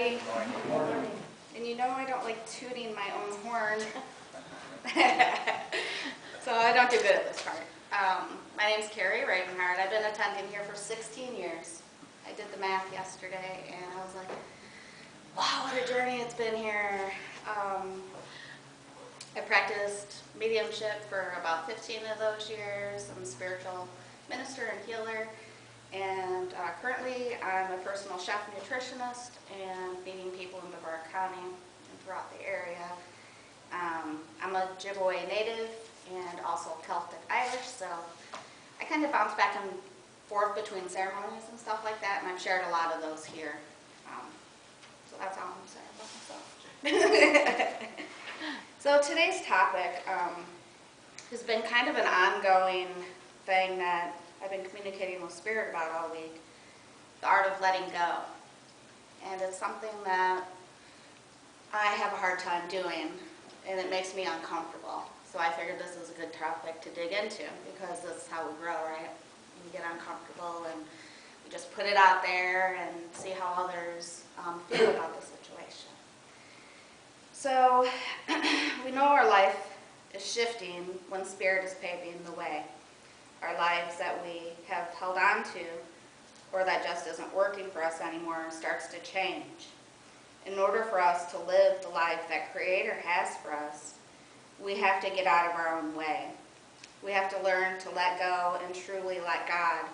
everybody. Morning. And you know I don't like tooting my own horn, so I don't do good at this part. My name's Carrie Ravenhart. I've been attending here for 16 years. I did the math yesterday, and I was like, wow, what a journey it's been here. I practiced mediumship for about 15 of those years. I'm a spiritual minister and healer. And currently, I'm a personal chef nutritionist and feeding people in Brevard County and throughout the area. I'm a Ojibwe native and also Celtic Irish, so I kind of bounce back and forth between ceremonies and stuff like that, and I've shared a lot of those here. So that's all I'm saying about myself. So today's topic has been kind of an ongoing thing that I've been communicating with Spirit about all week, the art of letting go. And it's something that I have a hard time doing, and it makes me uncomfortable. So I figured this is a good topic to dig into, because this is how we grow, right? We get uncomfortable and we just put it out there and see how others feel about the situation. So we know our life is shifting when Spirit is paving the way. Our lives that we have held on to, or that just isn't working for us anymore, starts to change. In order for us to live the life that Creator has for us, we have to get out of our own way. We have to learn to let go and truly let God.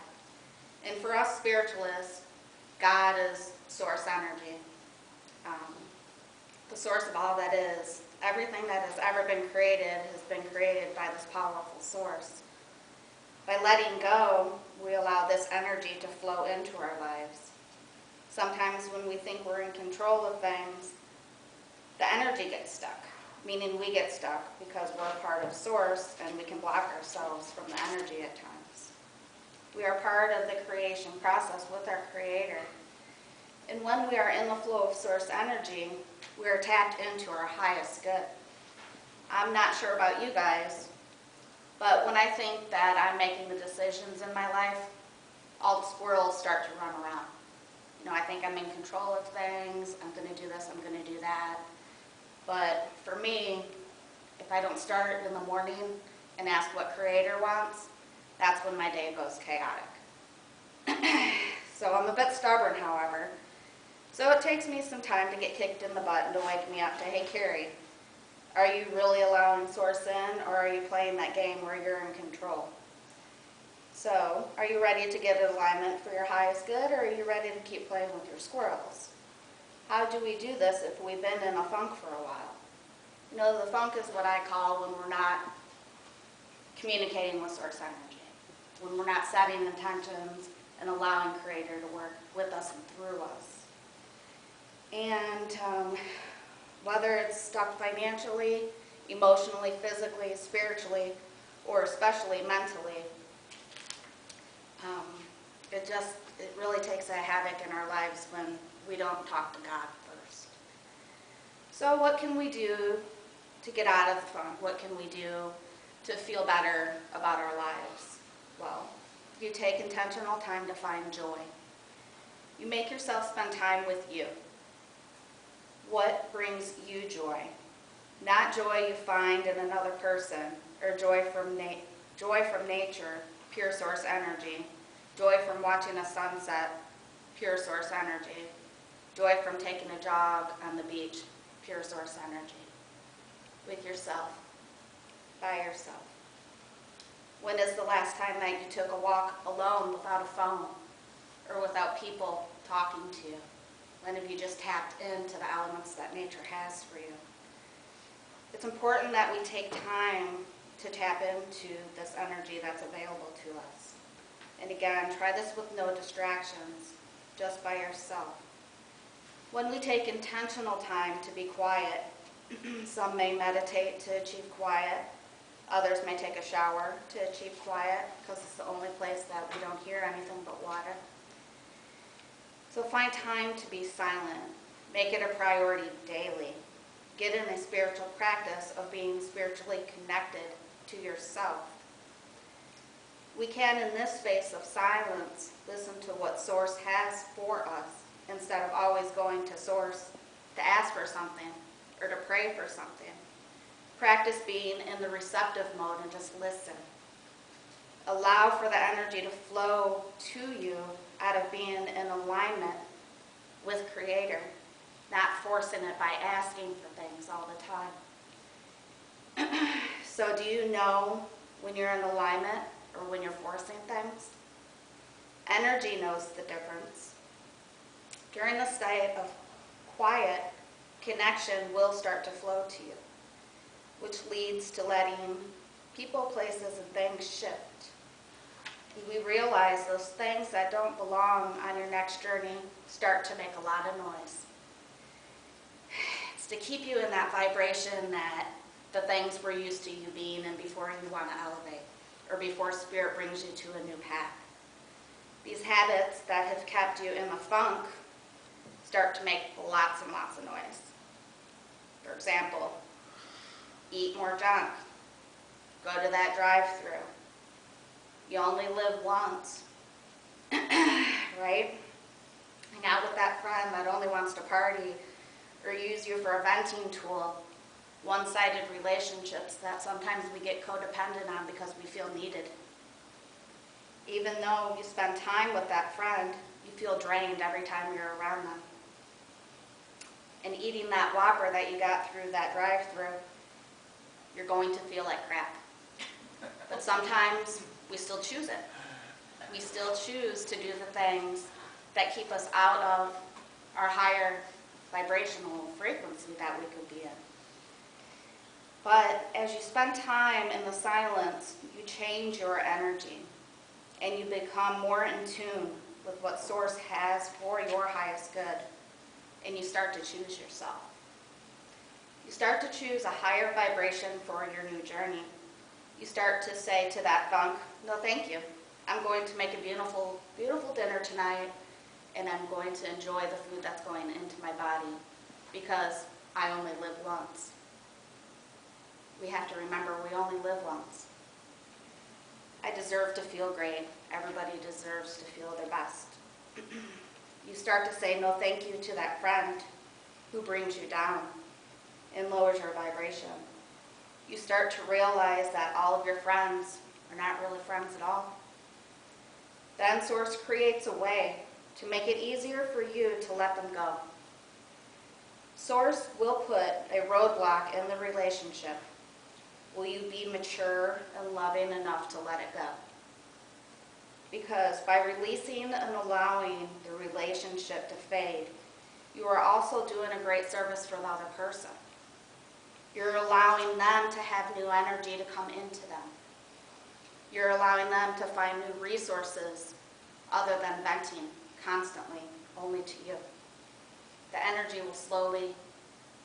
And for us spiritualists, God is source energy. The source of all that is. Everything that has ever been created has been created by this powerful source. By letting go, we allow this energy to flow into our lives. Sometimes when we think we're in control of things, the energy gets stuck, meaning we get stuck because we're a part of Source and we can block ourselves from the energy at times. We are part of the creation process with our Creator. And when we are in the flow of Source energy, we are tapped into our highest good. I'm not sure about you guys, but when I think that I'm making the decisions in my life, all the squirrels start to run around. You know, I think I'm in control of things, I'm going to do this, I'm going to do that. But for me, if I don't start in the morning and ask what Creator wants, that's when my day goes chaotic. So I'm a bit stubborn, however. So it takes me some time to get kicked in the butt and to wake me up to, hey, Carrie, are you really allowing Source in, or are you playing that game where you're in control? So, are you ready to get in alignment for your highest good, or are you ready to keep playing with your squirrels? How do we do this if we've been in a funk for a while? You know, the funk is what I call when we're not communicating with Source energy, when we're not setting intentions and allowing Creator to work with us and through us. And whether it's stuck financially, emotionally, physically, spiritually, or especially mentally, it really takes a havoc in our lives when we don't talk to God first. So what can we do to get out of the funk? What can we do to feel better about our lives? Well, you take intentional time to find joy. You make yourself spend time with you. What brings you joy? Not joy you find in another person, or joy from nature, pure Source energy. Joy from watching a sunset, pure Source energy. Joy from taking a jog on the beach, pure Source energy. With yourself, by yourself. When is the last time that you took a walk alone without a phone, or without people talking to you? When have you just tapped into the elements that nature has for you? It's important that we take time to tap into this energy that's available to us. And again, try this with no distractions, just by yourself. When we take intentional time to be quiet, some may meditate to achieve quiet, others may take a shower to achieve quiet, because it's the only place that we don't hear anything but water. So find time to be silent. Make it a priority daily. Get in a spiritual practice of being spiritually connected to yourself. We can, in this space of silence, listen to what Source has for us instead of always going to Source to ask for something or to pray for something. Practice being in the receptive mode and just listen. Allow for the energy to flow to you out of being in alignment with Creator, not forcing it by asking for things all the time. So do you know when you're in alignment or when you're forcing things? Energy knows the difference. During the state of quiet, connection will start to flow to you, which leads to letting people, places, and things shift. We realize those things that don't belong on your next journey start to make a lot of noise. It's to keep you in that vibration that the things we're used to you being in before you want to elevate, or before Spirit brings you to a new path. These habits that have kept you in the funk start to make lots and lots of noise. For example, eat more junk, go to that drive-thru. You only live once, right? Hang out with that friend that only wants to party or use you for a venting tool. One-sided relationships that sometimes we get codependent on because we feel needed. Even though you spend time with that friend, you feel drained every time you're around them. And eating that Whopper that you got through that drive-thru, you're going to feel like crap. But sometimes we still choose it. We still choose to do the things that keep us out of our higher vibrational frequency that we could be in. But as you spend time in the silence, you change your energy and you become more in tune with what Source has for your highest good, and you start to choose yourself. You start to choose a higher vibration for your new journey. You start to say to that funk, no thank you. I'm going to make a beautiful, beautiful dinner tonight, and I'm going to enjoy the food that's going into my body because I only live once. We have to remember we only live once. I deserve to feel great. Everybody deserves to feel their best. You start to say no thank you to that friend who brings you down and lowers your vibration. You start to realize that all of your friends are not really friends at all. Then Source creates a way to make it easier for you to let them go. Source will put a roadblock in the relationship. Will you be mature and loving enough to let it go? Because by releasing and allowing the relationship to fade, you are also doing a great service for the other person. You're allowing them to have new energy to come into them. You're allowing them to find new resources other than venting constantly, only to you. The energy will slowly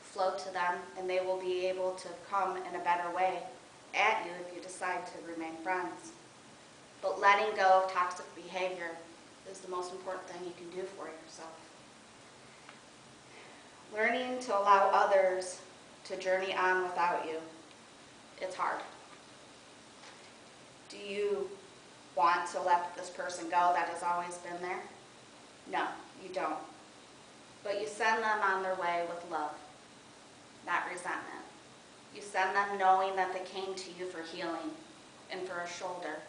flow to them, and they will be able to come in a better way at you if you decide to remain friends. But letting go of toxic behavior is the most important thing you can do for yourself. Learning to allow others to journey on without you, it's hard. Do you want to let this person go that has always been there? No, you don't. But you send them on their way with love, not resentment. You send them knowing that they came to you for healing and for a shoulder,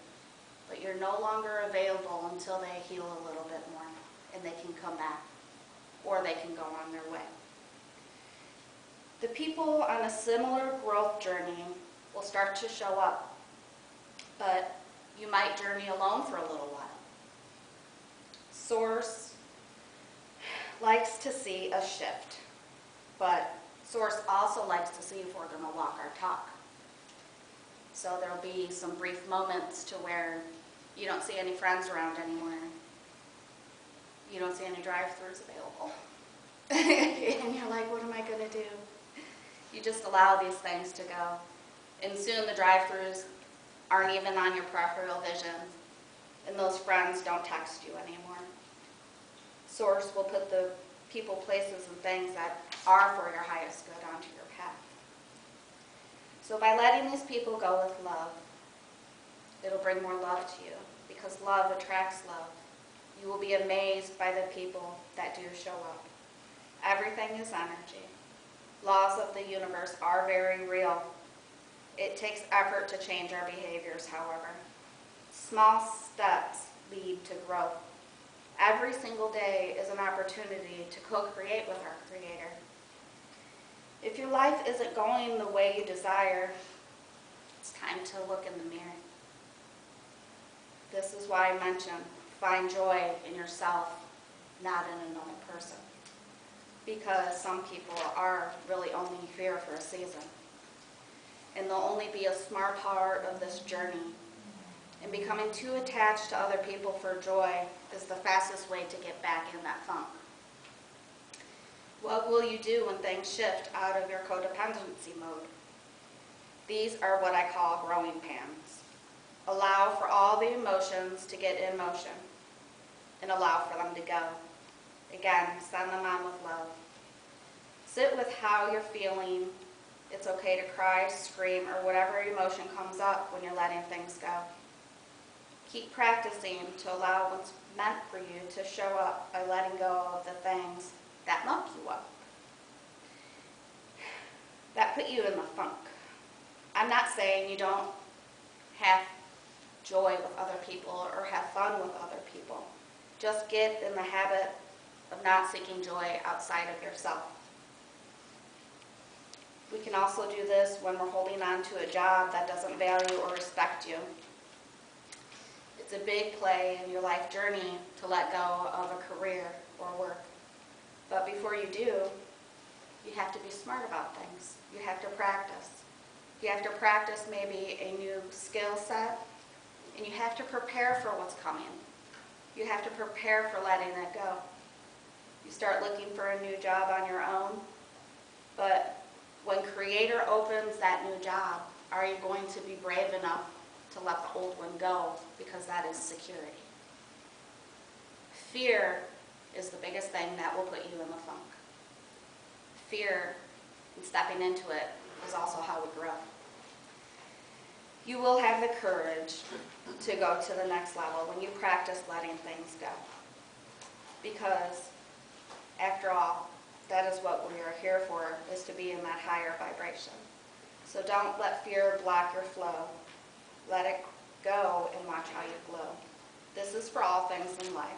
but you're no longer available until they heal a little bit more and they can come back, or they can go on their way. The people on a similar growth journey will start to show up, but you might journey alone for a little while. Source likes to see a shift, but Source also likes to see if we're going to walk our talk. So there'll be some brief moments to where you don't see any friends around anymore. You don't see any drive-thrus available. And you're like, what am I going to do? You just allow these things to go. And soon the drive-thrus aren't even on your peripheral vision. And those friends don't text you anymore. Source will put the people, places, and things that are for your highest good onto your path. So by letting these people go with love, it'll bring more love to you, because love attracts love. You will be amazed by the people that do show up. Everything is energy. Laws of the universe are very real. It takes effort to change our behaviors, however. Small steps lead to growth. Every single day is an opportunity to co-create with our Creator. If your life isn't going the way you desire, it's time to look in the mirror. This is why I mentioned find joy in yourself, not in another person. Because some people are really only here for a season. And they'll only be a small part of this journey. And becoming too attached to other people for joy is the fastest way to get back in that funk. What will you do when things shift out of your codependency mode? These are what I call growing pains. Allow for all the emotions to get in motion and allow for them to go. Again, send them on with love. Sit with how you're feeling. It's okay to cry, scream, or whatever emotion comes up when you're letting things go. Keep practicing to allow what's meant for you to show up by letting go of the things that muck you up, that put you in the funk. I'm not saying you don't have joy with other people or have fun with other people. Just get in the habit of not seeking joy outside of yourself. We can also do this when we're holding on to a job that doesn't value or respect you. It's a big play in your life journey to let go of a career or work. But before you do, you have to be smart about things. You have to practice. You have to practice maybe a new skill set, and you have to prepare for what's coming. You have to prepare for letting it go. You start looking for a new job on your own, but when Creator opens that new job, are you going to be brave enough to let the old one go, because that is security? Fear is the biggest thing that will put you in the funk. Fear and stepping into it is also how we grow. You will have the courage to go to the next level when you practice letting things go. Because, after all, that is what we are here for, is to be in that higher vibration. So don't let fear block your flow. Let it go and watch how you glow. This is for all things in life.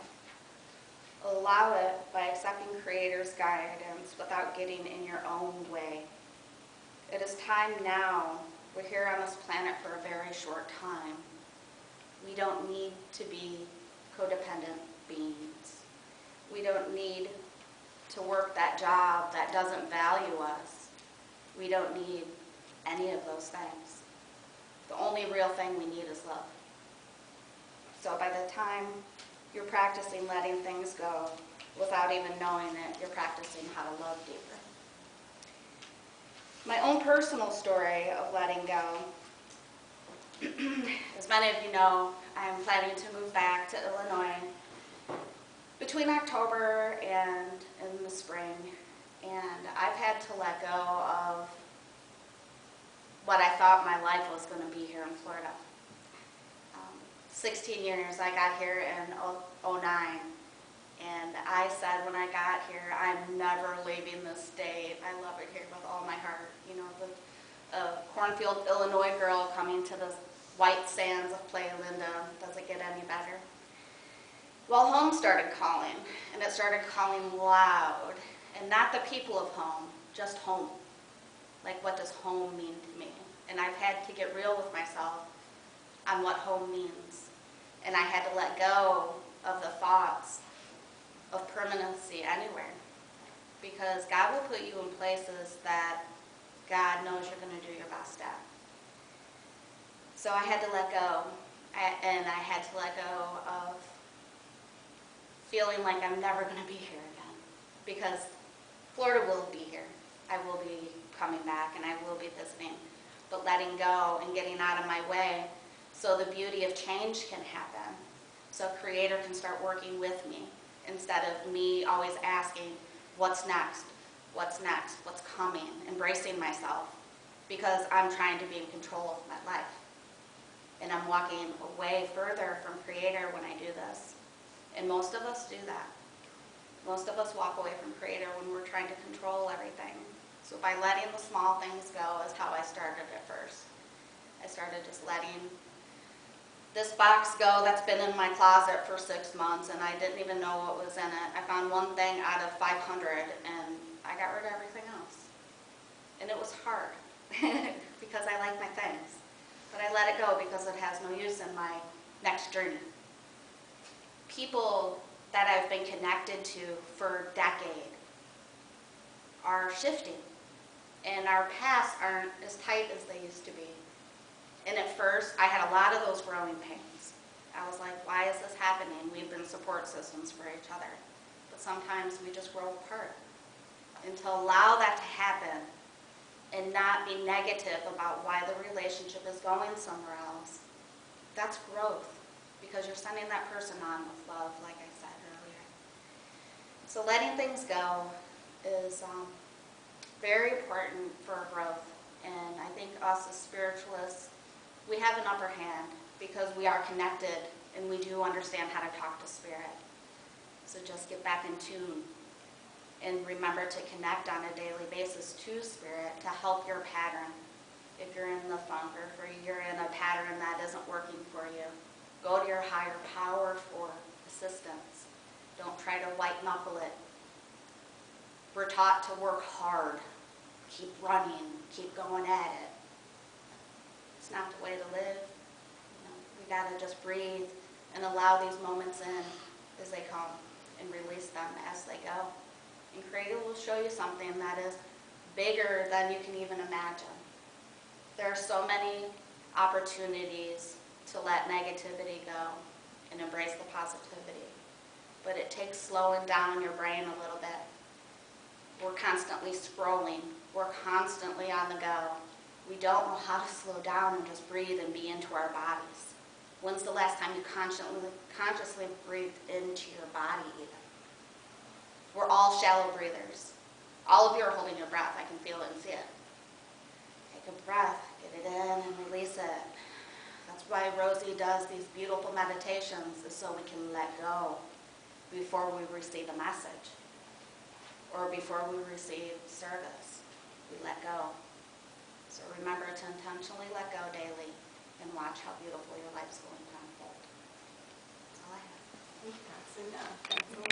Allow it by accepting Creator's guidance without getting in your own way. It is time now. We're here on this planet for a very short time. We don't need to be codependent beings. We don't need to work that job that doesn't value us. We don't need any of those things. The only real thing we need is love. So by the time you're practicing letting things go, without even knowing it, you're practicing how to love deeper. My own personal story of letting go, as many of you know, I'm planning to move back to Illinois between October and in the spring, and I've had to let go of what I thought my life was going to be here in Florida. 16 years, I got here in 2009, and I said when I got here, I'm never leaving this state. I love it here with all my heart. You know, the cornfield Illinois girl coming to the white sands of Playa Linda. Does it get any better? Well, home started calling, and it started calling loud, and not the people of home, just home. Like, what does home mean to me? And I've had to get real with myself on what home means. And I had to let go of the thoughts of permanency anywhere. Because God will put you in places that God knows you're going to do your best at. So I had to let go, and I had to let go of feeling like I'm never going to be here again. Because Florida will be here. I will be coming back, and I will be visiting. But letting go and getting out of my way so the beauty of change can happen. So Creator can start working with me instead of me always asking, what's next? What's next? What's coming? Embracing myself because I'm trying to be in control of my life. And I'm walking away further from Creator when I do this. And most of us do that. Most of us walk away from Creator when we're trying to control everything. So by letting the small things go is how I started at first. I started just letting this box go that's been in my closet for 6 months, and I didn't even know what was in it. I found one thing out of 500, and I got rid of everything else. And it was hard because I like my things. But I let it go because it has no use in my next journey. People that I've been connected to for a decade are shifting, and our paths aren't as tight as they used to be. And at first, I had a lot of those growing pains. I was like, why is this happening? We've been support systems for each other. But sometimes we just grow apart. And to allow that to happen and not be negative about why the relationship is going somewhere else, that's growth. Because you're sending that person on with love, like I said earlier. So letting things go is very important for growth. And I think us as spiritualists, we have an upper hand because we are connected and we do understand how to talk to Spirit. So just get back in tune and remember to connect on a daily basis to Spirit to help your pattern. If you're in the funk or if you're in a pattern that isn't working for you, go to your higher power for assistance. Don't try to white knuckle it. We're taught to work hard, keep running, keep going at it. It's not the way to live. We gotta just breathe and allow these moments in as they come and release them as they go. And Creator will show you something that is bigger than you can even imagine. There are so many opportunities to let negativity go and embrace the positivity. But it takes slowing down your brain a little bit. We're constantly scrolling. We're constantly on the go. We don't know how to slow down and just breathe and be into our bodies. When's the last time you consciously breathed into your body even? We're all shallow breathers. All of you are holding your breath. I can feel it and see it. Take a breath, get it in and release it. That's why Rosie does these beautiful meditations, is so we can let go before we receive a message or before we receive service. We let go. So remember to intentionally let go daily and watch how beautiful your life's going to unfold. That's all I have. That's enough. That's a lot.